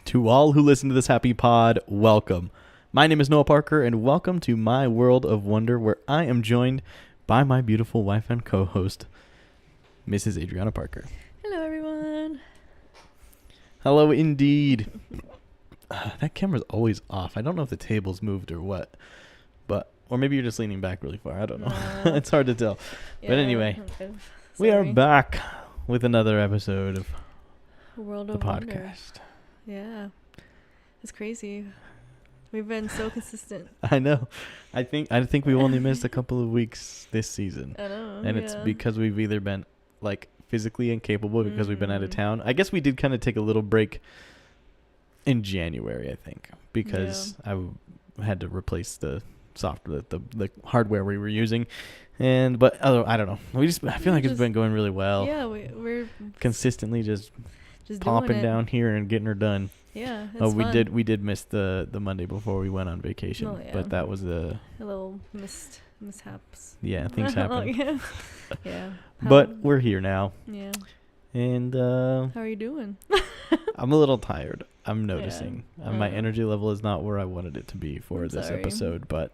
To all who listen to this happy pod, welcome. My name is Noah Parker, and welcome to my world of wonder, where I am joined by my beautiful wife and co-host, Mrs. Adriana Parker. Hello, everyone. Hello, indeed. That camera's always off. I don't know if the table's moved or what, or maybe you're just leaning back really far. I don't know. It's hard to tell. Yeah, but anyway, we are back with another episode of World the of podcast. Wonder. Yeah, it's crazy. We've been so consistent. I know. I think we've only missed a couple of weeks this season. I know. And it's because we've either been like physically incapable because we've been out of town. I guess we did kind of take a little break in January, I think, because I had to replace the software, the hardware we were using. But I don't know. I feel like it's been going really well. Yeah, we're consistently just popping down here and getting her done. Yeah, it's fun. we did miss the Monday before we went on vacation, but that was a little mishaps. Yeah, things happen. Yeah. But we're here now. Yeah. And how are you doing? I'm a little tired. I'm noticing. My energy level is not where I wanted it to be for this episode, but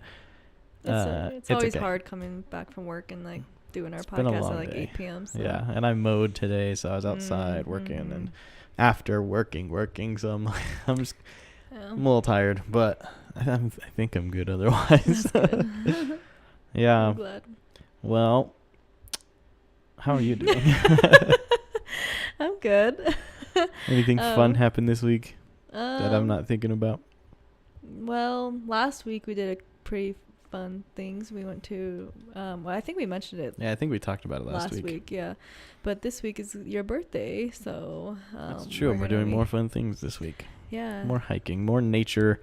it's always hard coming back from work and like doing our podcast at like day. 8 p.m. So. Yeah, and I mowed today, so I was outside working, and after working, so I'm a little tired, but I think I'm good otherwise. That's good. Yeah. I'm glad. Well, how are you doing? I'm good. Anything fun happened this week that I'm not thinking about? Well, last week we did a pretty fun things. We went to I think we mentioned it. Yeah, I think we talked about it last week. Yeah, but this week is your birthday, so that's true. We're doing more fun things this week. Yeah, more hiking, more nature.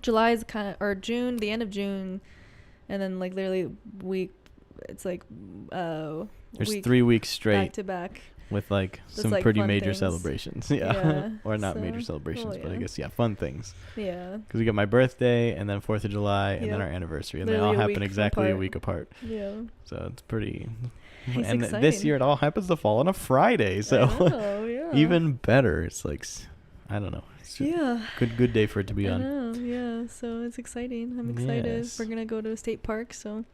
July is June, the end of June, and then like literally it's like there's 3 weeks straight back to back with like some pretty major celebrations. Yeah. Or not so, major celebrations, but I guess fun things. Yeah, because we got my birthday and then 4th of July and then our anniversary, and literally they all happen exactly a week apart. Yeah, so it's pretty. It's and exciting. This year it all happens to fall on a Friday, so even better. It's like, I don't know. It's good day for it to be on. I know, yeah. So it's exciting. I'm excited. Yes. We're gonna go to a state park, so.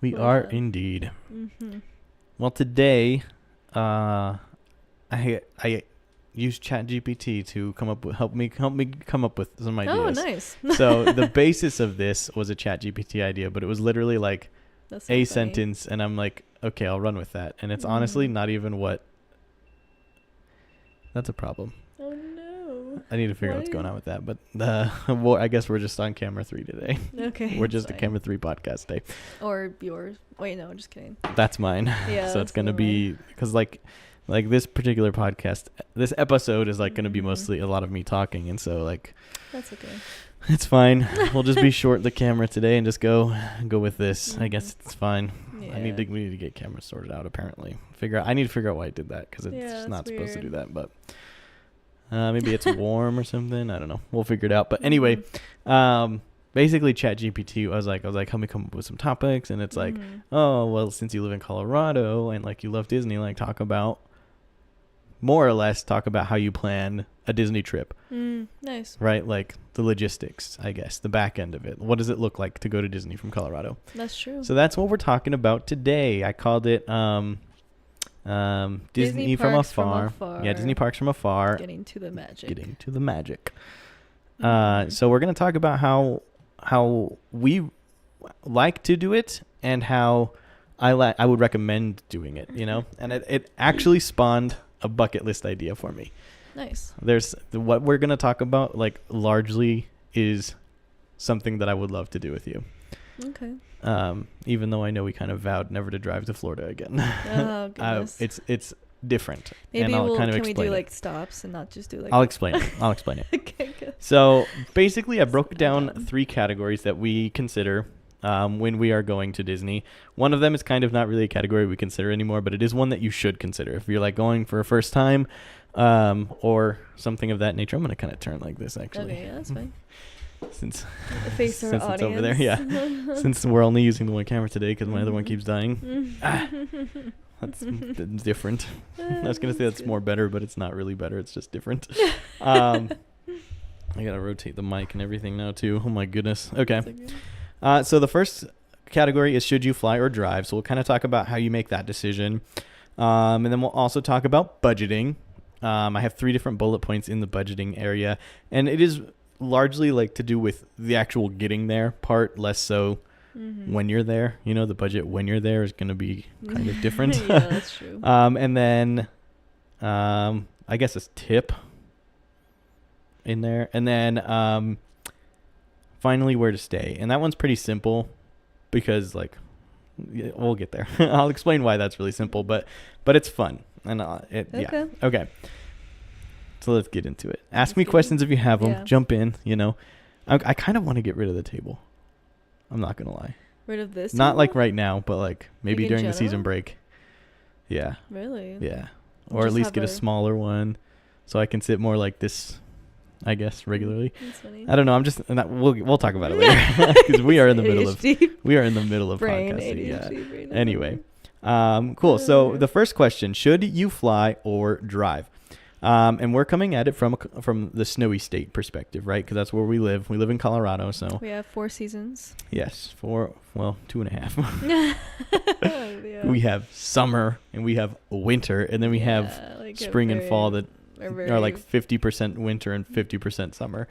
We are indeed. Mm-hmm. Well, today, I used ChatGPT to help me come up with some ideas. Oh, nice. So the basis of this was a ChatGPT idea, but it was literally like a sentence, and I'm like, okay, I'll run with that. And it's honestly not even what. That's a problem. Oh no! I need to figure out what's going on with that. But I guess we're just on camera 3 today. Okay. We're just a camera 3 podcast day. Or yours. Wait, no, just kidding. That's mine. Yeah. So it's gonna be because like this particular podcast, this episode is like gonna be mostly a lot of me talking, and so like. That's okay. It's fine. We'll just be short the camera today and just go with this. I guess it's fine. Yeah. We need to get cameras sorted out. Apparently, I need to figure out why I did that, because it's just not supposed to do that. But maybe it's warm or something. I don't know. We'll figure it out. But anyway, basically, ChatGPT. I was like, help me come up with some topics, and it's like, oh well, since you live in Colorado and like you love Disney, like talk about how you plan a Disney trip. Nice. Right? Like the logistics, I guess, the back end of it. What does it look like to go to Disney from Colorado? That's true. So that's what we're talking about today. I called it Disney from afar. Yeah, Disney Parks from Afar. Getting to the magic. So we're going to talk about how we like to do it and how I would recommend doing it, And it actually spawned a bucket list idea for me. Nice. There's what we're going to talk about, like, largely is something that I would love to do with you. Okay. Even though I know we kind of vowed never to drive to Florida again. Oh, goodness. It's different. Maybe can we do like stops and not just do like. I'll explain it. Okay, good. So basically, I broke down 3 categories that we consider when we are going to Disney. One of them is kind of not really a category we consider anymore, but it is one that you should consider if you're like going for a first time, or something of that nature. I'm going to kind of turn like this, actually. Okay, yeah, that's fine. Since it's over there, yeah. Since we're only using the one camera today because my other one keeps dying. That's different. I was gonna say that's more better, but it's not really better. It's just different. I gotta rotate the mic and everything now too. Oh my goodness. Okay. So the first category is should you fly or drive. So we'll kind of talk about how you make that decision, and then we'll also talk about budgeting. I have 3 different bullet points in the budgeting area, and it is largely like to do with the actual getting there part, less so when you're there. You know, the budget when you're there is going to be kind of different. Yeah, that's true. And then I guess a tip in there, and then finally where to stay. And that one's pretty simple because like we'll get there. I'll explain why that's really simple, but it's fun. And okay. So let's get into it. Ask me questions if you have them. Yeah. Jump in. You know, I kind of want to get rid of the table. I'm not gonna lie. Rid of this? Not table? like right now, but like maybe like during the season break. Yeah. Really? Yeah. Or at least get a smaller one, so I can sit more like this, I guess, regularly. That's funny. I don't know. I'm just we'll talk about it later because we are in the middle of podcasting. Yeah. Anyway. Cool. So the first question, should you fly or drive? And we're coming at it from the snowy state perspective, right? Because that's where we live. We live in Colorado, so. We have 4 seasons. Yes. 2.5. Yeah. We have summer and we have winter, and then we have like spring and fall that are like 50% winter and 50% summer.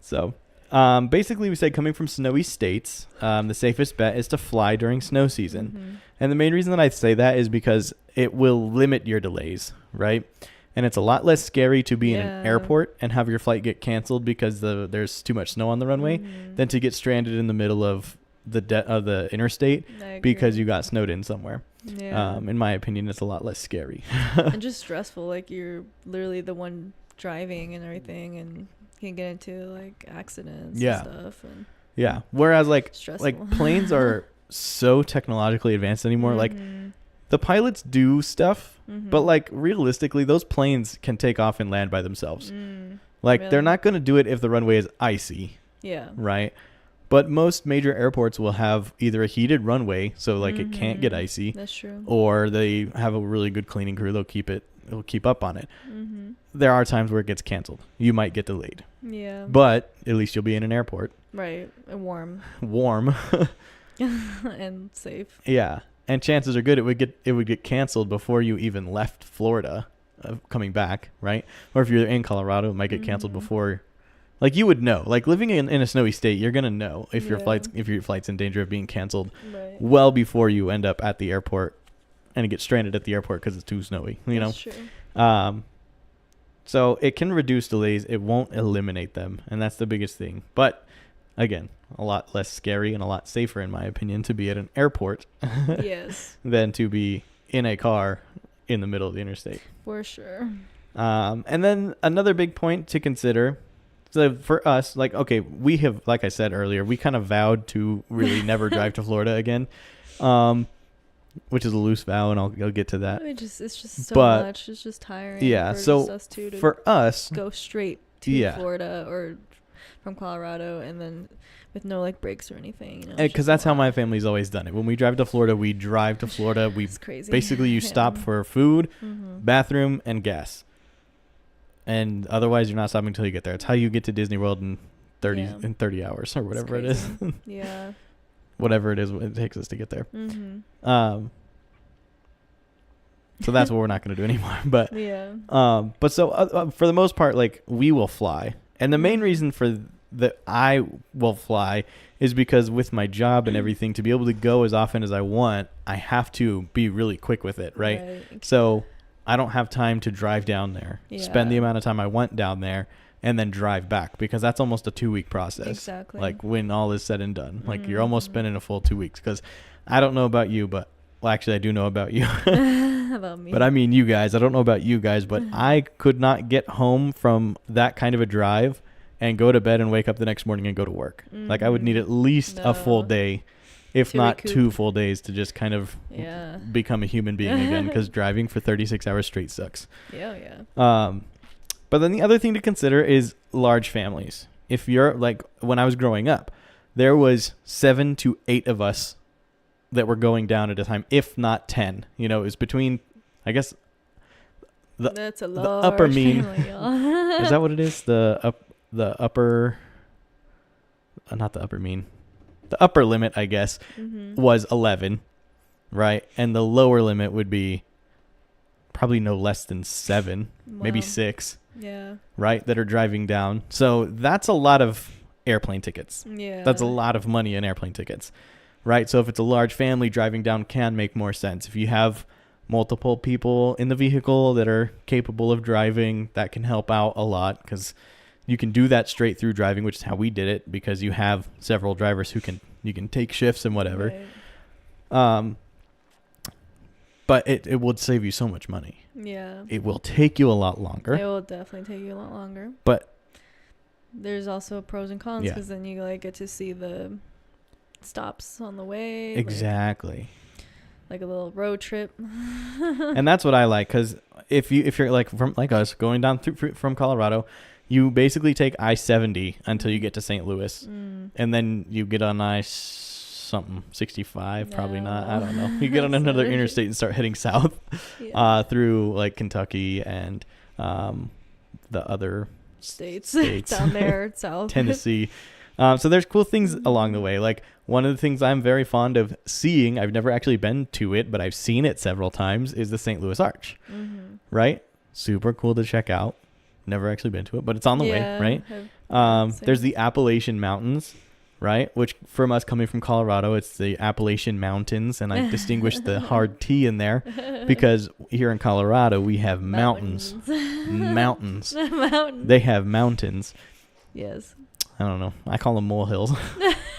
So basically we say coming from snowy states, the safest bet is to fly during snow season. And the main reason that I say that is because it will limit your delays, right? And it's a lot less scary to be in an airport and have your flight get canceled because there's too much snow on the runway than to get stranded in the middle of the interstate because you got snowed in somewhere. Yeah. In my opinion, it's a lot less scary. And just stressful. Like you're literally the one driving and everything, and can get into like accidents and stuff. And yeah. Whereas like stressful. Planes are so technologically advanced anymore. Like the pilots do stuff, but like realistically, those planes can take off and land by themselves. Like they're not going to do it if the runway is icy. Yeah. Right. But most major airports will have either a heated runway, so like it can't get icy. That's true. Or they have a really good cleaning crew. They'll keep up on it. There are times where it gets canceled. You might get delayed. Yeah. But at least you'll be in an airport. Right. And warm. And safe. Yeah. And chances are good it would get canceled before you even left Florida, coming back, right? Or if you're in Colorado, it might get canceled before. Like you would know. Like living in a snowy state, you're gonna know if your flight's in danger of being canceled, well before you end up at the airport and get stranded at the airport because it's too snowy. You know. True. So it can reduce delays. It won't eliminate them, and that's the biggest thing. But again, a lot less scary and a lot safer, in my opinion, to be at an airport than to be in a car in the middle of the interstate. For sure. And then another big point to consider. So for us, like, okay, we have, like I said earlier, we kind of vowed to really never drive to Florida again, which is a loose vow, and I'll get to that. It's just so much. It's just tiring. Yeah. So for us, go straight to Florida or from Colorado, and then with no like breaks or anything. You know, because that's how my family's always done it. When we drive to Florida, we drive to Florida. It's crazy. Basically, you stop for food, bathroom, and gas. And otherwise, you're not stopping until you get there. It's how you get to Disney World in 30 hours or whatever it is. Yeah. Whatever it is, it takes us to get there. So that's what we're not going to do anymore. But but so for the most part, like we will fly, and the main reason for that I will fly is because with my job and everything, to be able to go as often as I want, I have to be really quick with it, right? So I don't have time to drive down there, spend the amount of time I want down there, and then drive back, because that's almost a 2-week process. Exactly. Like when all is said and done, like you're almost spending a full 2 weeks. Because I don't know about you, but well, actually I do know about you. About me. But I mean you guys. I don't know about you guys, but I could not get home from that kind of a drive and go to bed and wake up the next morning and go to work. Like I would need at least a full day, if not 2 full days, to just kind of become a human being again, because driving for 36 hours straight sucks. But then the other thing to consider is large families. If you're like, when I was growing up, there was 7 to 8 of us that were going down at a time, if not 10. You know, it was between, I guess, that's a the upper mean. Family, Is that what it is? The upper, not the upper mean. The upper limit, I guess, was 11, right? And the lower limit would be probably no less than 7, maybe 6. Yeah. Right? That are driving down. So that's a lot of airplane tickets. Yeah. That's a lot of money in airplane tickets. Right? So if it's a large family, driving down can make more sense. If you have multiple people in the vehicle that are capable of driving, that can help out a lot, because you can do that straight through driving, which is how we did it, because you have several drivers who you can take shifts and whatever. Right. But it would save you so much money. Yeah. It will take you a lot longer. It will definitely take you a lot longer. But there's also pros and cons, because then you like get to see the stops on the way. Exactly. Like a little road trip. And that's what I like, because if you're like from like us going down from Colorado, you basically take I-70 until you get to St. Louis, and then you get on something 65, no. Probably not. I don't know. You get on another interstate and start heading south, through like Kentucky and the other states down there south, Tennessee. So there's cool things along the way. Like one of the things I'm very fond of seeing, I've never actually been to it, but I've seen it several times, is the St. Louis Arch. Right? Super cool to check out. Never actually been to it, but it's on the way, right? There's the Appalachian Mountains, right? Which from us coming from Colorado, it's the Appalachian Mountains, and I distinguish the hard T in there because here in Colorado we have mountains. Mountains. They have mountains. Yes. I don't know. I call them molehills.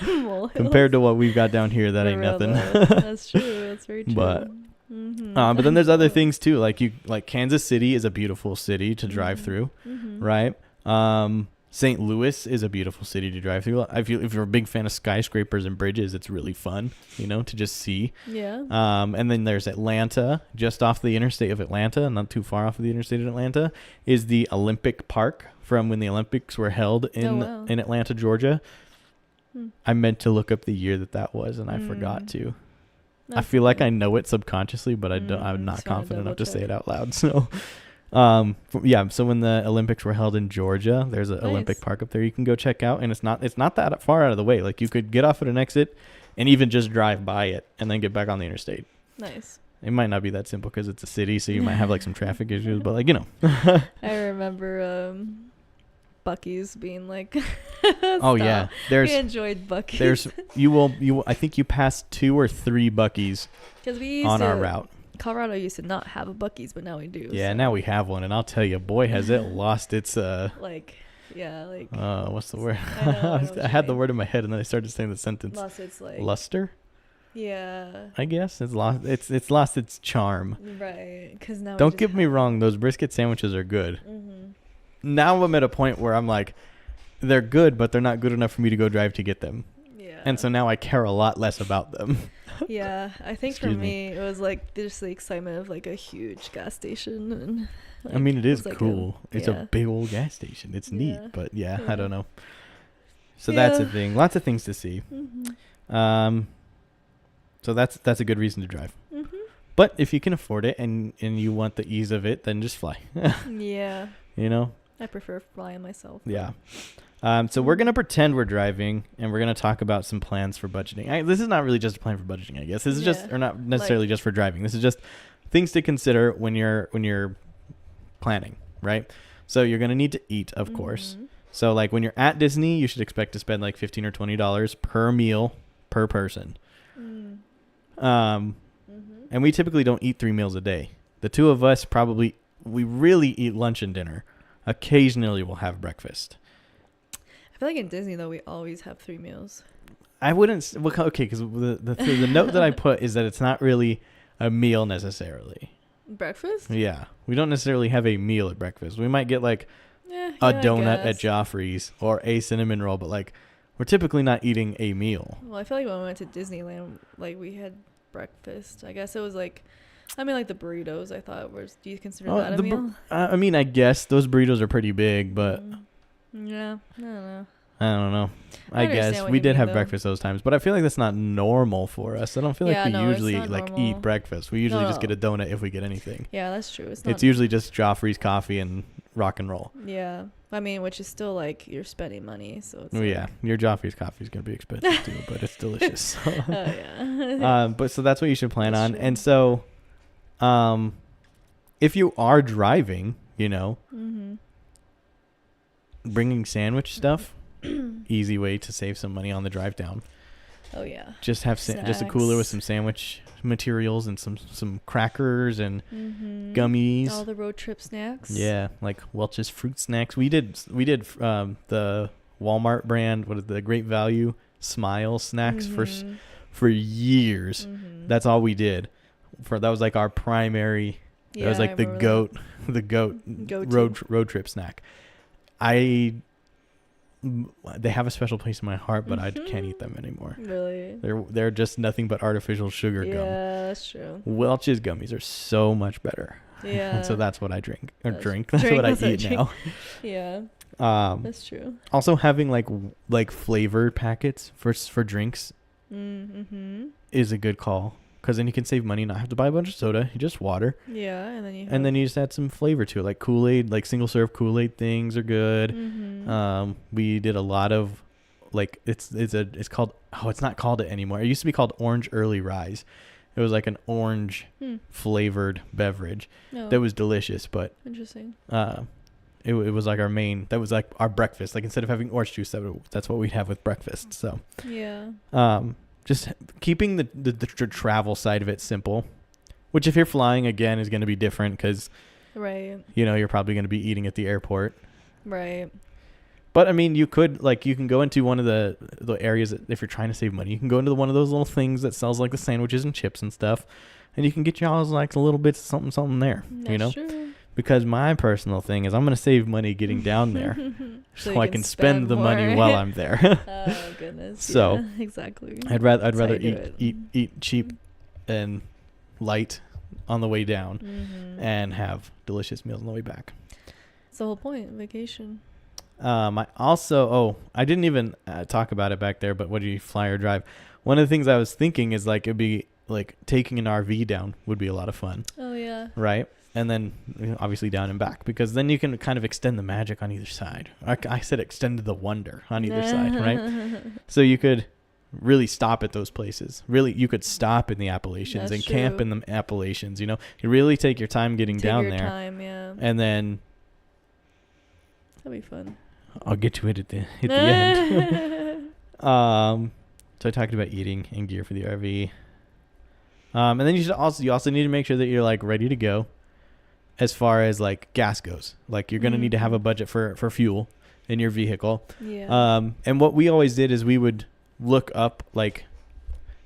Molehills. Compared to what we've got down here, that ain't nothing. That's true. That's very true. But then there's other things too. Like Kansas City is a beautiful city to drive through, right? St. Louis is a beautiful city to drive through. If you're a big fan of skyscrapers and bridges, it's really fun, to just see. Yeah. And then there's Atlanta, just off the interstate of Atlanta, not too far off of the interstate of Atlanta, is the Olympic Park from when the Olympics were held in Atlanta, Georgia. I meant to look up the year that was, and I forgot to. I feel like I know it subconsciously, but I'm not confident enough to say it out loud. So, so when the Olympics were held in Georgia, there's an Olympic Park up there you can go check out, and it's not that far out of the way. Like you could get off at an exit and even just drive by it and then get back on the interstate. Nice. It might not be that simple because it's a city, so you might have like some traffic issues, but I remember Buc-ee's being like oh yeah, we enjoyed Buc-ee's. I think you passed 2 or 3 Buc-ee's on our route. Colorado used to not have a Buc-ee's, but now we do. Yeah, so. Now we have one, and I'll tell you, boy, has it lost its what's the word? I had the word in my head, and then I started saying the sentence. Lost its luster. Yeah. I guess it's lost its charm. Right, because now. Don't get me wrong; those brisket sandwiches are good. Now I'm at a point where I'm like, they're good, but they're not good enough for me to go drive to get them. Yeah. And so now I care a lot less about them. Yeah, I think for me it was like just the excitement of like a huge gas station, and I mean it is cool. It's a big old gas station. It's neat, but I don't know. So that's a thing. Lots of things to see. So that's a good reason to drive. But if you can afford it and you want the ease of it, then just fly. Yeah. I prefer flying myself. Yeah. So we're going to pretend we're driving, and we're going to talk about some plans for budgeting. This is not really just a plan for budgeting, I guess. This is just, or not necessarily just for driving. This is just things to consider when you're planning, right? So you're going to need to eat, of course. So like when you're at Disney, you should expect to spend like $15 or $20 per meal per person. And we typically don't eat 3 meals a day. The two of us we really eat lunch and dinner. Occasionally we'll have breakfast. I feel like in Disney though we always have 3 meals. I wouldn't. Okay, because the note that I put is that it's not really a meal necessarily. Breakfast? Yeah, we don't necessarily have a meal at breakfast. We might get like a donut at Joffrey's or a cinnamon roll, but like we're typically not eating a meal. Well, I feel like when we went to Disneyland, like we had breakfast. I guess it was like. I mean, like the burritos, I thought do you consider that a meal? I mean, I guess those burritos are pretty big, but. Yeah, I don't know. I don't know. I guess we did have breakfast those times, but I feel like that's not normal for us. I don't feel like we usually like eat breakfast. We usually just get a donut if we get anything. Yeah, that's true. It's usually just Joffrey's coffee and rock and roll. Yeah. I mean, which is still like you're spending money, so it's yeah, your Joffrey's coffee is gonna be expensive too, but it's delicious. Oh yeah. But so that's what you should plan on. And so, if you are driving, bringing sandwich stuff, easy way to save some money on the drive down. Oh yeah. Just have just a cooler with some sandwich materials and some crackers and gummies. All the road trip snacks. Yeah, like Welch's fruit snacks. We did the Walmart brand, what is the Great Value Smile snacks for years. That's all we did. That was like our primary. That was like the goat road trip snack. They have a special place in my heart, but I can't eat them anymore. Really? They're just nothing but artificial sugar gum. Yeah, that's true. Welch's gummies are so much better. Yeah. And so that's what I drink. That's what I eat now. Yeah. That's true. Also having like flavored packets for drinks is a good call. Because then you can save money, not have to buy a bunch of soda. You just water. Yeah, and then you just add some flavor to it, like Kool-Aid, like single serve Kool-Aid things are good. We did a lot of, like it's called it's not called it anymore. It used to be called Orange Early Rise. It was like an orange flavored beverage that was delicious, but interesting. It was like that was like our breakfast. Like instead of having orange juice, that's what we'd have with breakfast. So yeah. Just keeping the travel side of it simple, which if you're flying again is going to be different because, you're probably going to be eating at the airport. Right. But I mean, you can go into one of the areas that if you're trying to save money, you can go into one of those little things that sells like the sandwiches and chips and stuff, and you can get y'all like a little bit of something there. That's true. Because my personal thing is I'm going to save money getting down there so I can spend the money while I'm there. Oh, goodness. So yeah, exactly. I'd rather eat cheap and light on the way down and have delicious meals on the way back. That's the whole point. Vacation. I didn't even talk about it back there, but what do you fly or drive? One of the things I was thinking is like it'd be like taking an RV down would be a lot of fun. Oh, yeah. Right? And then obviously down and back, because then you can kind of extend the magic on either side. I said extend the wonder on either side, right? So you could really stop at those places. Really, you could stop in the Appalachians and camp in the Appalachians. You really take your time getting down there. Yeah. And then that'd be fun. I'll get to it at the end. So I talked about eating and gear for the RV. And then you also need to make sure that you're like ready to go. As far as like gas goes, like you're going to need to have a budget for fuel in your vehicle. Yeah. And what we always did is we would look up like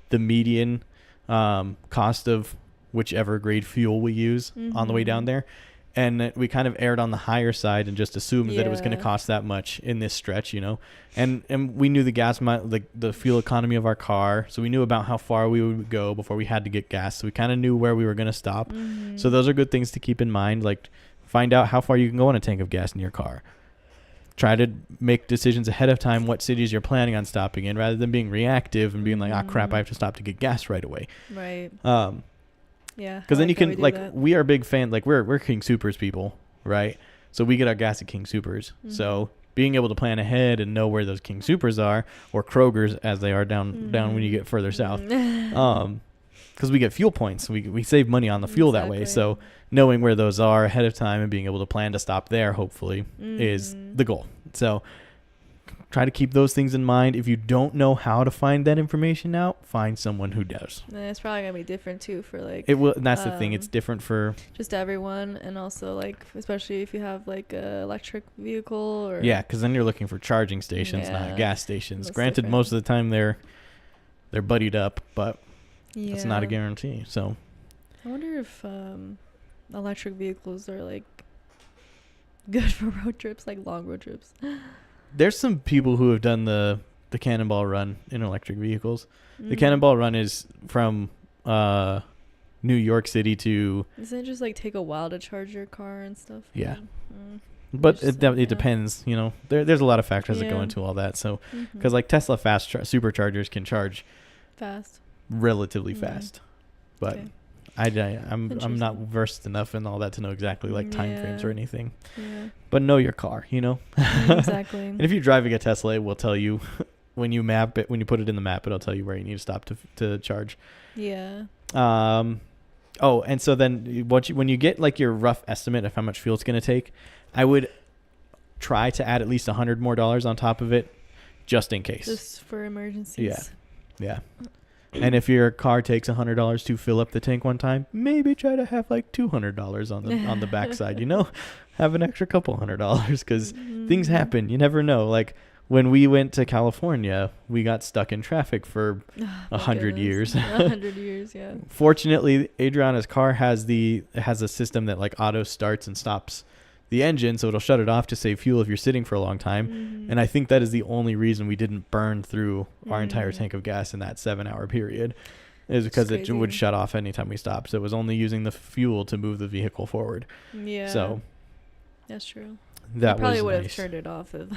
the median cost of whichever grade fuel we use on the way down there. And we kind of erred on the higher side and just assumed that it was going to cost that much in this stretch, and we knew the gas the fuel economy of our car. So we knew about how far we would go before we had to get gas. So we kind of knew where we were going to stop. So those are good things to keep in mind. Like find out how far you can go on a tank of gas in your car. Try to make decisions ahead of time what cities you're planning on stopping in rather than being reactive and being like, oh crap, I have to stop to get gas right away. Right. Yeah. Because then you can we are big fan, like we're King Soopers people, right? So we get our gas at King Soopers. So being able to plan ahead and know where those King Soopers are, or Kroger's as they are down when you get further south. Because we get fuel points. We save money on the fuel that way. So knowing where those are ahead of time and being able to plan to stop there, hopefully, is the goal. So try to keep those things in mind. If you don't know how to find that information out, find someone who does. And it's probably gonna be different too for like it will. And that's the thing. It's different for just everyone, and also like especially if you have like a electric vehicle or because then you're looking for charging stations, not gas stations. That's Granted, different. most of the time they're buddied up, but it's not a guarantee. So I wonder if electric vehicles are like good for road trips, like long road trips. There's some people who have done the Cannonball Run in electric vehicles. The Cannonball Run is from New York City to... Doesn't it just like take a while to charge your car and stuff? Yeah. But it depends, you know. There's a lot of factors that go into all that. So, because like Tesla fast superchargers can charge fast, relatively fast, but I'm not versed enough in all that to know exactly like time frames or anything. Yeah. But know your car, you know. Exactly. And if you're driving a Tesla, it will tell you when you map it. When you put it in the map, it'll tell you where you need to stop to charge. Yeah. Oh, and so then when you get like your rough estimate of how much fuel it's going to take, I would try to add at least $100 more on top of it, just in case. Just for emergencies. Yeah. And if your car takes $100 to fill up the tank one time, maybe try to have like $200 on the backside. You know, have an extra couple $100 because things happen. You never know. Like when we went to California, we got stuck in traffic for 100 years. 100 years, yeah. Fortunately, Adriana's car has a system that like auto starts and stops the engine, so it'll shut it off to save fuel if you're sitting for a long time. And I think that is the only reason we didn't burn through our entire tank of gas in that 7-hour period, is because it would shut off anytime we stopped. So it was only using the fuel to move the vehicle forward. Yeah. So that's true. That probably would have turned it off if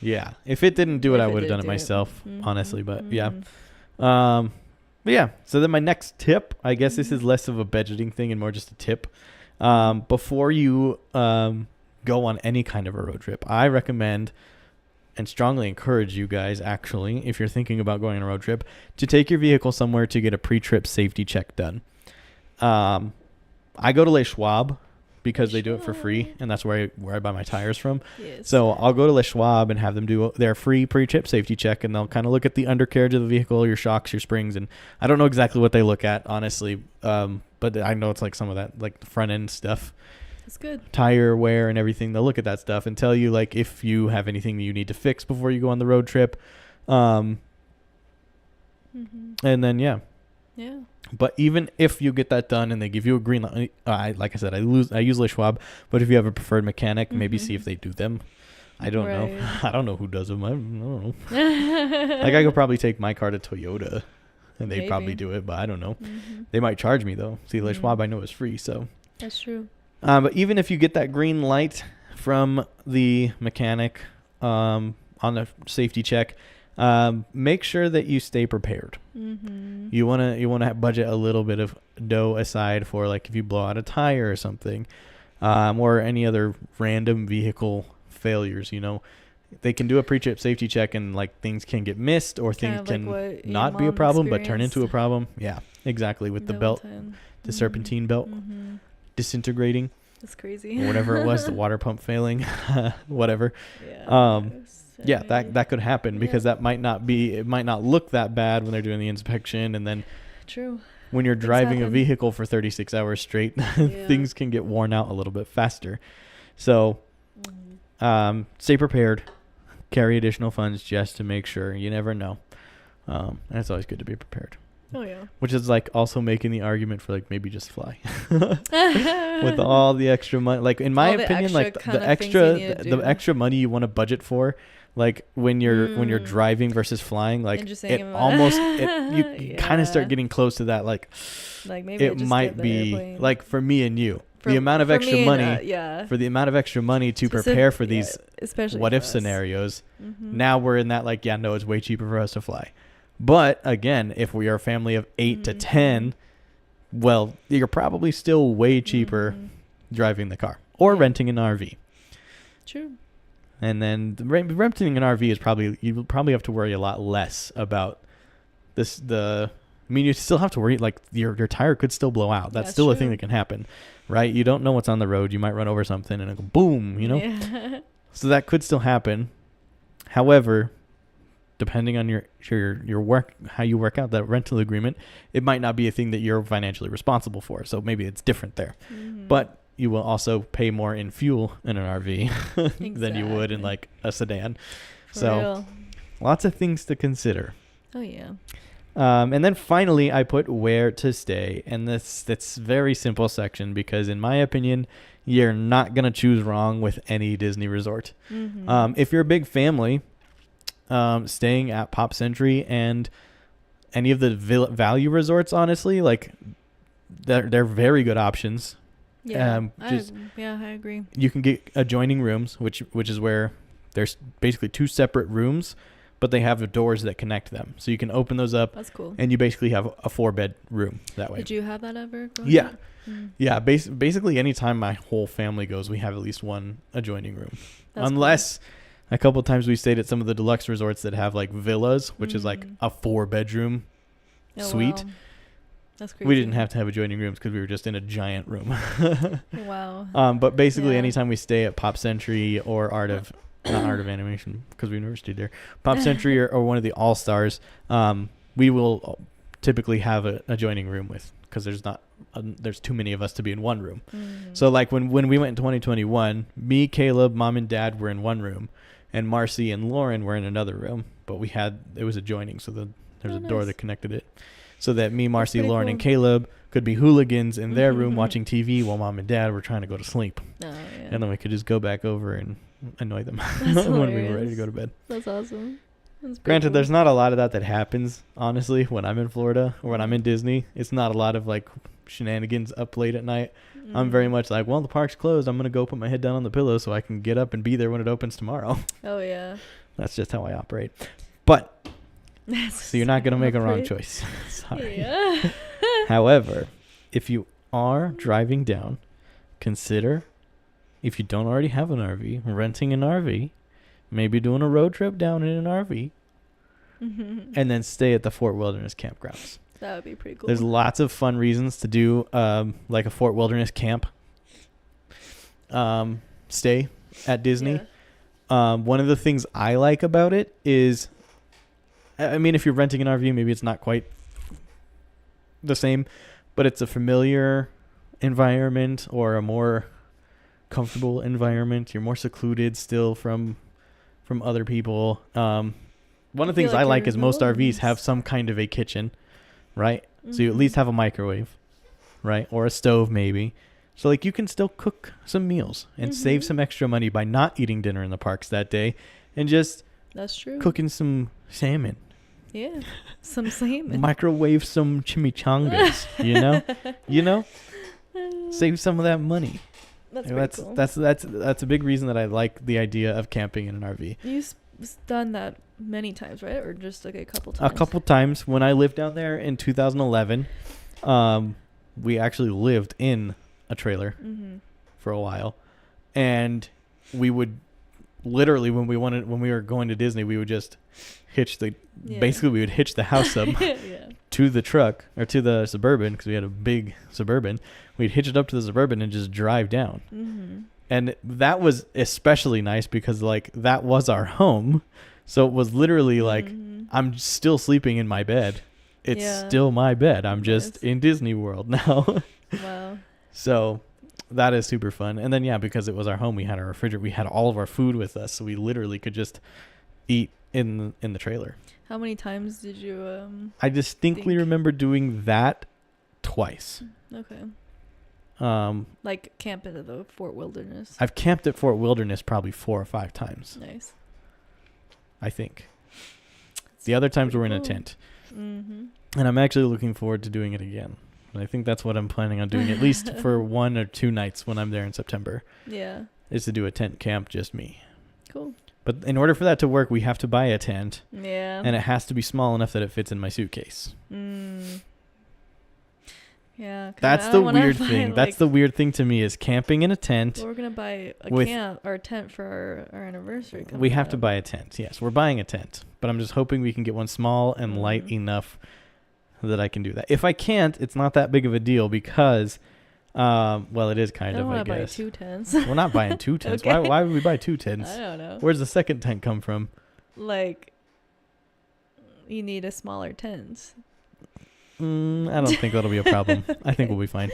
yeah. If it didn't do it, I would have done it myself, honestly. But yeah. But yeah. So then my next tip, I guess this is less of a budgeting thing and more just a tip. Before you go on any kind of a road trip, I recommend and strongly encourage you guys, actually, if you're thinking about going on a road trip, to take your vehicle somewhere to get a pre-trip safety check done. I go to Les Schwab because they do it for free, and that's where I buy my tires from. Yes. So I'll go to Les Schwab and have them do their free pre-trip safety check, and they'll kind of look at the undercarriage of the vehicle, your shocks, your springs, and I don't know exactly what they look at, honestly, but I know it's like some of that, like the front end stuff. That's good. Tire wear and everything. They'll look at that stuff and tell you like if you have anything you need to fix before you go on the road trip. And then yeah. But even if you get that done and they give you a green light, like I said, I use Les Schwab. But if you have a preferred mechanic, maybe see if they do them. I don't know. I don't know who does them. I don't know. Like I could probably take my car to Toyota, and they'd probably do it, but I don't know. They might charge me though. See, Les Schwab I know is free, so that's true. But even if you get that green light from the mechanic on the safety check, make sure that you stay prepared. You wanna budget a little bit of dough aside for like if you blow out a tire or something, or any other random vehicle failures. You know, they can do a pre-trip safety check and like things can get missed or things can not be a problem but turn into a problem. Yeah, exactly. With the belt, the serpentine belt disintegrating. That's crazy. Or whatever it was, the water pump failing, whatever. Yeah. That could happen because it might not look that bad when they're doing the inspection, and then when you're driving a vehicle for 36 hours straight, things can get worn out a little bit faster. So stay prepared, carry additional funds just to make sure. You never know. And it's always good to be prepared. Oh yeah. Which is like also making the argument for like maybe just fly with all the extra money. Like in my opinion, like the extra money you want to budget for, like when you're driving versus flying, like it almost you kind of start getting close to that. Like maybe it might be like for me and you. The amount of extra money for the amount of extra money to prepare for these what if scenarios. Now we're in that like, no, it's way cheaper for us to fly. But again, if we are a family of 8 to 10, well, you're probably still way cheaper driving the car or renting an RV. True. And then renting an RV is you probably have to worry a lot less about this. You still have to worry, like your tire could still blow out. That's still a thing that can happen, right? You don't know what's on the road. You might run over something and it'll go boom, you know? Yeah. So that could still happen. However, depending on your work, how you work out that rental agreement, it might not be a thing that you're financially responsible for. So maybe it's different there. But you will also pay more in fuel in an RV than you would in like a sedan. Lots of things to consider. Oh yeah. And then finally, I put where to stay, and that's very simple section because in my opinion, you're not gonna choose wrong with any Disney resort. If you're a big family, staying at Pop Century and any of the value resorts, honestly, like they're very good options. Yeah, I agree. You can get adjoining rooms, which is where there's basically 2 separate rooms, but they have doors that connect them. So you can open those up. That's cool. And you basically have a 4-bed room that way. Did you have that ever? Yeah. Yeah. Basically, anytime my whole family goes, we have at least one adjoining room. That's Unless a couple of times we stayed at some of the deluxe resorts that have like villas, which is like a 4-bedroom suite. Wow. That's crazy. We didn't have to have adjoining rooms because we were just in a giant room. Wow. But basically, anytime we stay at Pop Century or Art of Animation, because we never stayed there, Pop Century or one of the All Stars, we will typically have an adjoining room because there's too many of us to be in one room. So like when we went in 2021, me, Caleb, Mom, and Dad were in one room, and Marcy and Lauren were in another room. But it was adjoining, so there's a door that connected it. So that me, Marcy, Lauren, and Caleb could be hooligans in their room watching TV while Mom and Dad were trying to go to sleep. Oh, yeah. And then we could just go back over and annoy them when we were ready to go to bed. That's awesome. Granted, there's not a lot of that happens, honestly, when I'm in Florida or when I'm in Disney. It's not a lot of like shenanigans up late at night. I'm very much like, well, the park's closed. I'm going to go put my head down on the pillow so I can get up and be there when it opens tomorrow. Oh, yeah. That's just how I operate. But so you're not going to make a wrong choice. Sorry. Yeah. However, if you are driving down, consider, if you don't already have an RV, renting an RV, maybe doing a road trip down in an RV, and then stay at the Fort Wilderness campgrounds. That would be pretty cool. There's lots of fun reasons to do like a Fort Wilderness camp stay at Disney. Yeah. One of the things I like about it is, I mean, if you're renting an RV, maybe it's not quite the same, but it's a familiar environment or a more comfortable environment. You're more secluded still from other people. One of the things I like is most RVs have some kind of a kitchen, right? So you at least have a microwave, right? Or a stove maybe. So like you can still cook some meals and save some extra money by not eating dinner in the parks that day and just cooking some salmon. Yeah, some salmon. Microwave some chimichangas, you know? Save some of that money. That's cool. That's a big reason that I like the idea of camping in an RV. You've done that many times, right? Or just like a couple times? A couple times. When I lived down there in 2011, we actually lived in a trailer for a while. And we would literally, when we were going to Disney, we would just basically we would hitch the house up to the truck or to the Suburban, because we had a big Suburban. We'd hitch it up to the Suburban and just drive down. And that was especially nice because like that was our home. So it was literally like, I'm still sleeping in my bed. It's still my bed. I'm just in Disney World now. Wow. So that is super fun. And then, because it was our home, we had our refrigerator. We had all of our food with us. So we literally could just eat in the trailer. How many times did you I distinctly remember doing that twice. Okay. Like camp at the Fort Wilderness. I've camped at Fort Wilderness probably 4 or 5 times. Nice. I think. The other times were in a tent. And I'm actually looking forward to doing it again. And I think that's what I'm planning on doing, at least for 1 or 2 nights when I'm there in September. Yeah. Is to do a tent camp, just me. Cool. But in order for that to work, we have to buy a tent. Yeah. And it has to be small enough that it fits in my suitcase. Yeah. That's the weird thing. That's the weird thing to me is camping in a tent. Well, we're going to buy a tent for our anniversary. We have to buy a tent. Yes, we're buying a tent. But I'm just hoping we can get one small and light enough that I can do that. If I can't, it's not that big of a deal because, it is kind of, I guess. Buy 2 tents. We're not buying 2 tents. Okay. Why would we buy 2 tents? I don't know. Where's the second tent come from? Like, you need a smaller tent. I don't think that'll be a problem. I think we'll be fine.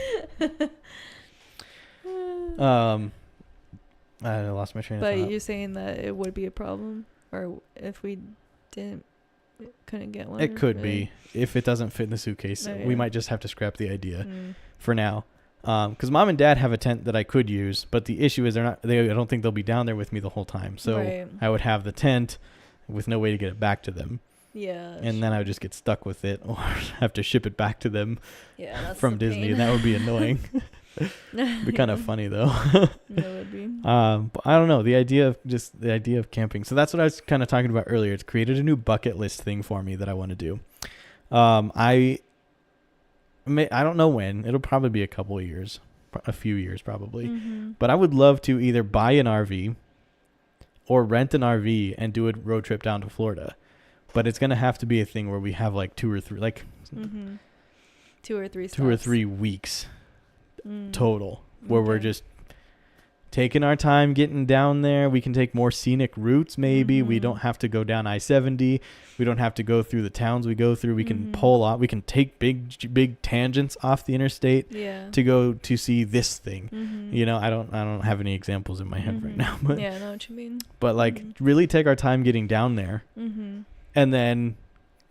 I lost my train of thought. But you're saying that it would be a problem? Or if we couldn't get one? It could be. If it doesn't fit in the suitcase, we might just have to scrap the idea for now. Because Mom and Dad have a tent that I could use, but the issue is I don't think they'll be down there with me the whole time. So I would have the tent with no way to get it back to them. Yeah. And then I would just get stuck with it or have to ship it back to them from Disney. And that would be annoying. It'd be kind of funny though. That would be. But I don't know, the idea of camping. So that's what I was kind of talking about earlier. It's created a new bucket list thing for me that I want to do. I don't know when. It'll probably be a few years probably. Mm-hmm. But I would love to either buy an RV or rent an RV and do a road trip down to Florida. But it's gonna have to be a thing where we have like 2 or 3, like 2 or 3 2 or 3 weeks total, where we're just taking our time getting down there. We can take more scenic routes. Maybe we don't have to go down I-70. We don't have to go through the towns we go through. We can pull off. We can take big tangents off the interstate to go to see this thing. You know, I don't have any examples in my head right now, but yeah, I know what you mean. But like really take our time getting down there, and then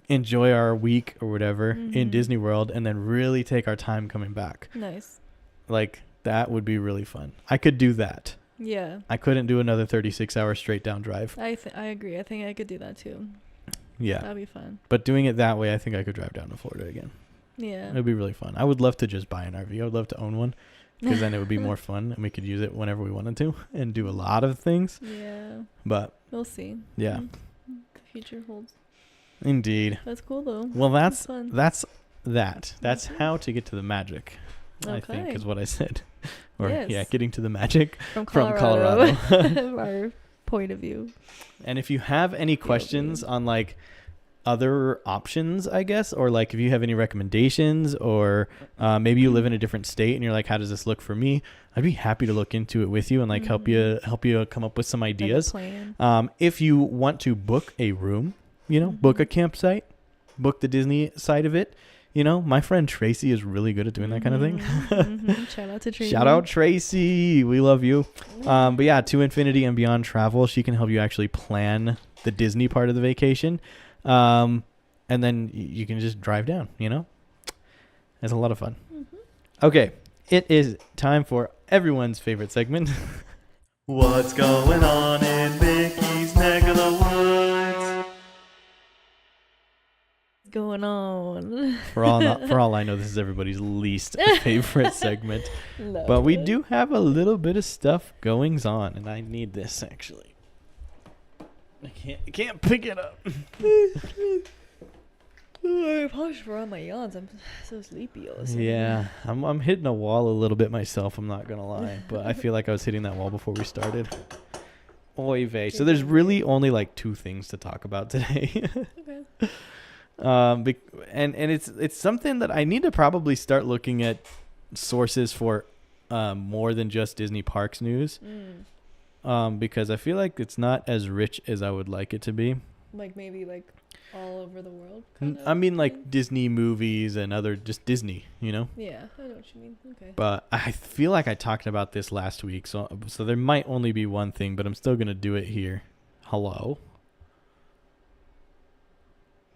enjoy our week or whatever in Disney World, and then really take our time coming back. Nice. Like that would be really fun. I could do that. Yeah. I couldn't do another 36-hour straight down drive. I agree. I think I could do that too. Yeah. That'd be fun. But doing it that way, I think I could drive down to Florida again. Yeah. It'd be really fun. I would love to just buy an RV. I would love to own one, because then it would be more fun and we could use it whenever we wanted to and do a lot of things. Yeah. But we'll see. Yeah. The future holds. Indeed. That's cool though. Well, that's fun. That's how to get to the magic. Okay. I think is what I said. Or yes. Getting to the magic from Colorado. Our point of view. And if you have any questions on like other options, I guess, or like if you have any recommendations, or maybe you live in a different state and you're like, how does this look for me? I'd be happy to look into it with you and like help you come up with some ideas. Like if you want to book a room, book a campsite, book the Disney side of it. My friend Tracy is really good at doing that kind of thing. Shout out to Tracy. Shout out Tracy. We love you. But yeah, To Infinity and Beyond Travel. She can help you actually plan the Disney part of the vacation. And then you can just drive down, It's a lot of fun. Okay. It is time for everyone's favorite segment. What's going on in Mickey's neck of the woods? Going on. For all I know, this is everybody's least favorite segment. But we do have a little bit of stuff goings on, and I need this actually. I can't pick it up. I apologize for all my yawns. I'm so sleepy all of a sudden. Yeah, I'm hitting a wall a little bit myself. I'm not gonna lie, but I feel like I was hitting that wall before we started. Oy vey. So there's really only like 2 things to talk about today. Okay. And it's something that I need to probably start looking at sources for more than just Disney Parks news. Because I feel like it's not as rich as I would like it to be. Like maybe like all over the world? I mean like Disney movies and just Disney, Yeah, I know what you mean. Okay. But I feel like I talked about this last week, so there might only be one thing, but I'm still going to do it here. Hello.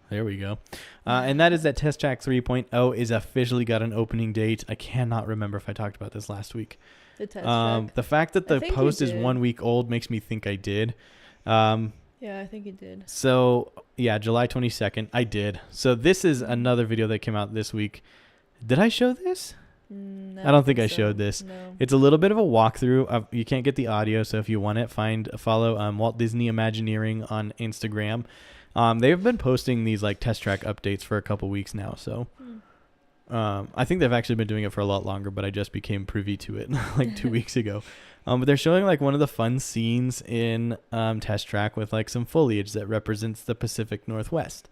There we go. And that is that Test Track 3.0 is officially got an opening date. I cannot remember if I talked about this last week. The Test Track. The fact that the post is 1 week old makes me think I did. Yeah, I think you did. So, yeah, July 22nd, I did. So this is another video that came out this week. Did I show this? No, I don't think I showed this. No. It's a little bit of a walkthrough. You can't get the audio, so if you want it, follow Walt Disney Imagineering on Instagram. They've been posting these like test track updates for a couple weeks now, so I think they've actually been doing it for a lot longer, but I just became privy to it like 2 weeks ago. But they're showing like one of the fun scenes in test track with like some foliage that represents the Pacific Northwest,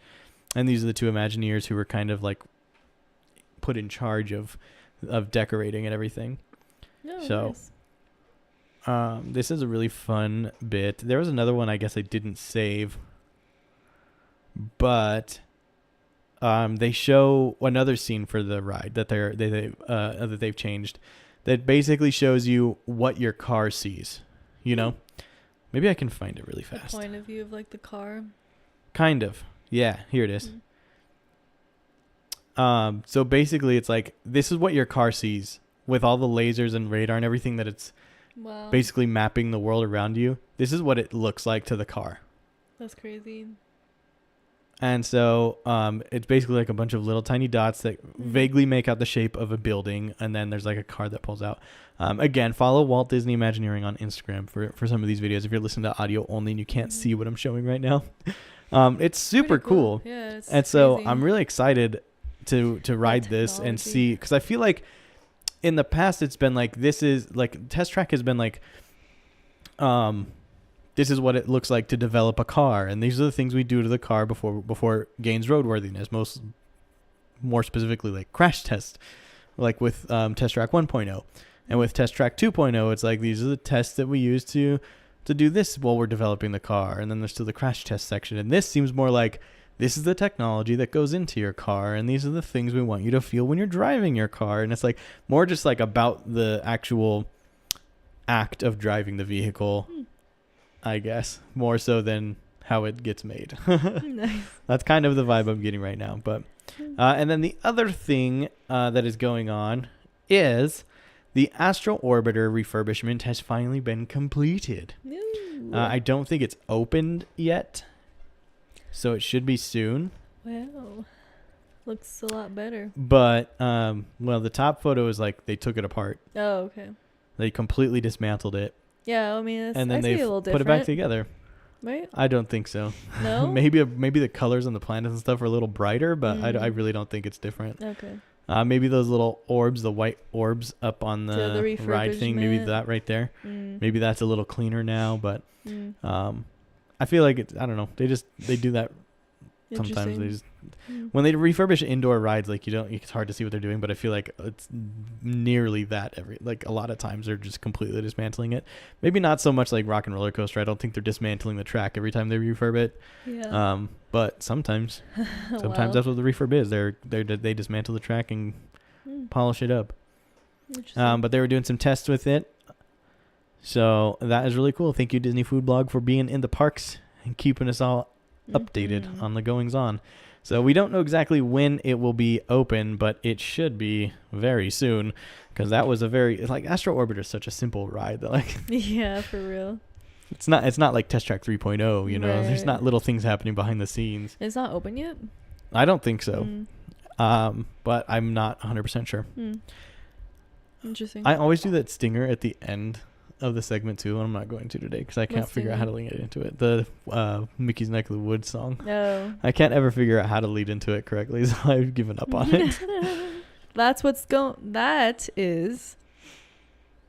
and these are the 2 Imagineers who were kind of like put in charge of decorating and everything. So nice. This is a really fun bit. There was another one I guess I didn't save. But they show another scene for the ride that that they've changed, that basically shows you what your car sees. Maybe I can find it really fast. The point of view of like the car. Kind of, yeah. Here it is. So basically, it's like this is what your car sees with all the lasers and radar and everything that it's basically mapping the world around you. This is what it looks like to the car. That's crazy. And so it's basically like a bunch of little tiny dots that vaguely make out the shape of a building. And then there's like a car that pulls out. Again, follow Walt Disney Imagineering on Instagram for some of these videos. If you're listening to audio only and you can't see what I'm showing right now. It's super cool. Yeah, it's and so I'm really excited to ride this and see, because I feel like in the past it's been like, this is like Test Track has been like, this is what it looks like to develop a car, and these are the things we do to the car before it gains roadworthiness. More specifically, like crash test, like with Test Track 1.0, and with Test Track 2.0, it's like these are the tests that we use to do this while we're developing the car, and then there's still the crash test section. And this seems more like this is the technology that goes into your car, and these are the things we want you to feel when you're driving your car, and it's like more just like about the actual act of driving the vehicle. I guess more so than how it gets made. Nice. That's kind of the vibe I'm getting right now. But and then the other thing that is going on is the Astro Orbiter refurbishment has finally been completed. I don't think it's opened yet, so it should be soon. Wow, looks a lot better. But well, the top photo is like they took it apart. Oh, okay. They completely dismantled it. Yeah, I mean, and then they put it back together. Right? I don't think so. No? maybe the colors on the planets and stuff are a little brighter, but I really don't think it's different. Okay. Maybe those little orbs, the white orbs up on the ride thing, maybe that right there. Maybe that's a little cleaner now, but I feel like I don't know. They do that sometimes. They just when they refurbish indoor rides, like it's hard to see what they're doing, but I feel like it's nearly that a lot of times they're just completely dismantling it. Maybe not so much like Rock and Roller Coaster. I don't think they're dismantling the track every time they refurb it. Yeah. But sometimes Wow. that's what the refurb is. They dismantle the track and polish it up. But they were doing some tests with it. So that is really cool. Thank you, Disney Food Blog, for being in the parks and keeping us all updated on the goings on. So we don't know exactly when it will be open, but it should be very soon, because that was Astro Orbiter is such a simple ride that yeah, for real. It's not like Test Track 3.0, you know. Right. There's not little things happening behind the scenes. It's not open yet? I don't think so. But I'm not 100% sure. Interesting. I always do that stinger at the end of the segment too, and I'm not going to today because I can't figure out how to link it into it. The Mickey's Neck of the Woods song. No. I can't ever figure out how to lead into it correctly, so I've given up on it. That is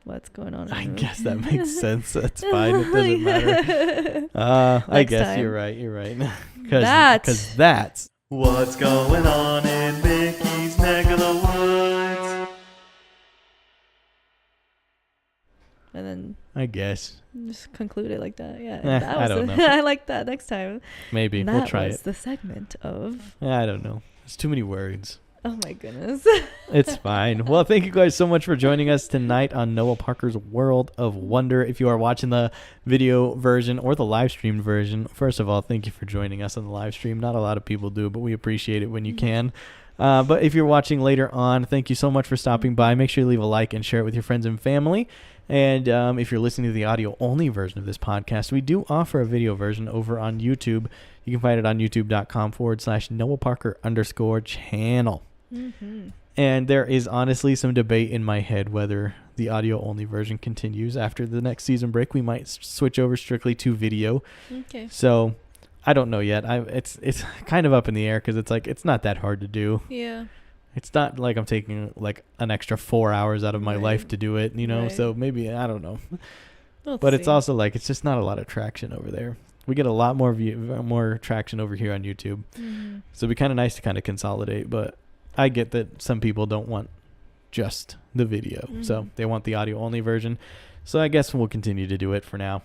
what's going on. I guess that makes sense. That's fine. It doesn't matter. I guess time. You're right. Because that's what's going on in Mickey's Neck of the Woods. And then I guess just conclude it like that. Yeah, I don't know. I like that. Next time, maybe we'll try it. That was the segment of. I don't know. It's too many words. Oh my goodness. It's fine. Well, thank you guys so much for joining us tonight on Noah Parker's World of Wonder. If you are watching the video version or the live streamed version, first of all, thank you for joining us on the live stream. Not a lot of people do, but we appreciate it when you can. But if you're watching later on, thank you so much for stopping by. Make sure you leave a like and share it with your friends and family. And if you're listening to the audio-only version of this podcast, we do offer a video version over on YouTube. You can find it on youtube.com/Noah Parker _channel. And there is honestly some debate in my head whether the audio-only version continues. After the next season break, we might switch over strictly to video. Okay. So I don't know yet. It's kind of up in the air because it's not that hard to do. Yeah. It's not like I'm taking like an extra 4 hours out of my life to do it, you know. Right. So maybe I don't know. But it's also like it's just not a lot of traction over there. We get a lot more traction over here on YouTube. So it'd be kind of nice to kind of consolidate. But I get that some people don't want just the video, so they want the audio only version. So I guess we'll continue to do it for now.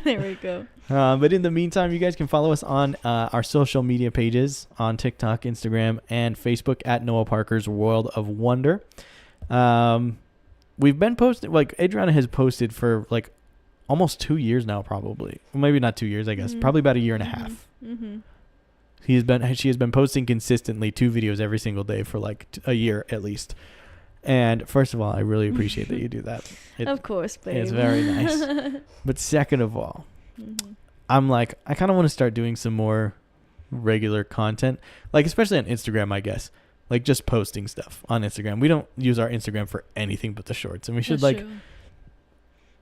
There we go. But in the meantime, you guys can follow us on our social media pages on TikTok, Instagram, and Facebook at Noah Parker's World of Wonder. We've been posting, like Adriana has posted for like almost 2 years now, probably. Well, maybe not 2 years, I guess. Probably about a year and a half. She has been posting consistently 2 videos every single day for like a year at least. And first of all, I really appreciate that you do that. Of course, babe. It's very nice. But second of all, I'm like, I kind of want to start doing some more regular content, like especially on Instagram, I guess. Like just posting stuff on Instagram. We don't use our Instagram for anything but the shorts, and we should That's true.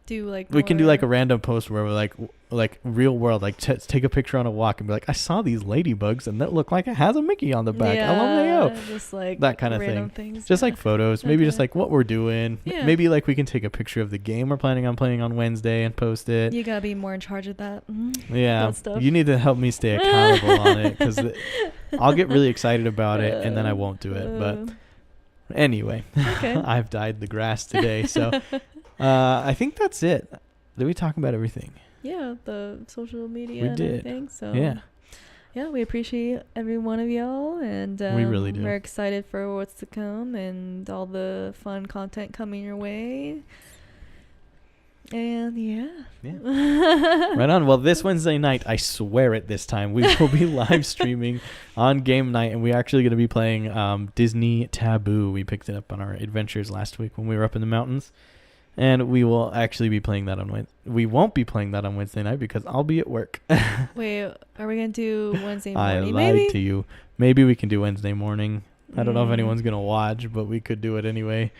Do like we can do like a random post where we're like real world, like take a picture on a walk and be like, I saw these ladybugs and that look like it has a Mickey on the back. Yeah, LMAO. just like that kind of thing. Things, just like photos, maybe just like what we're doing. Yeah. Maybe like we can take a picture of the game we're planning on playing on Wednesday and post it. You gotta be more in charge of that. Yeah, that you need to help me stay accountable on it, because I'll get really excited about it and then I won't do it. But anyway, okay. I've dyed the grass today, so I think that's it. Did we talk about everything? Yeah, the social media we and did. Everything. So yeah, we appreciate every one of y'all, and we really do. We're excited for what's to come and all the fun content coming your way. And yeah. Right on. Well, this Wednesday night, I swear it this time, we will be live streaming on game night, and we're actually going to be playing Disney Taboo. We picked it up on our adventures last week when we were up in the mountains. And we will actually be playing that on Wednesday. We won't be playing that on Wednesday night because I'll be at work. Wait, are we going to do Wednesday morning? I lied to you. Maybe we can do Wednesday morning. I don't know if anyone's going to watch, but we could do it anyway.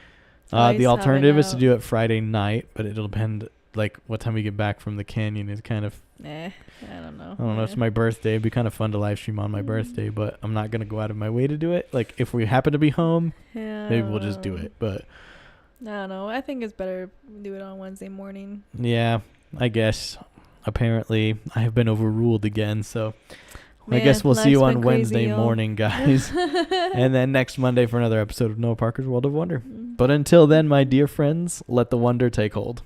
The alternative is to do it Friday night, but it'll depend like what time we get back from the canyon is kind of... I don't know. I don't know. It's my birthday. It'd be kind of fun to live stream on my birthday, but I'm not going to go out of my way to do it. Like if we happen to be home, maybe we'll just do it, but... I don't know. I think it's better to do it on Wednesday morning. Yeah, I guess. Apparently, I have been overruled again, so I guess we'll see you on Wednesday morning, guys. And then next Monday for another episode of Noah Parker's World of Wonder. But until then, my dear friends, let the wonder take hold.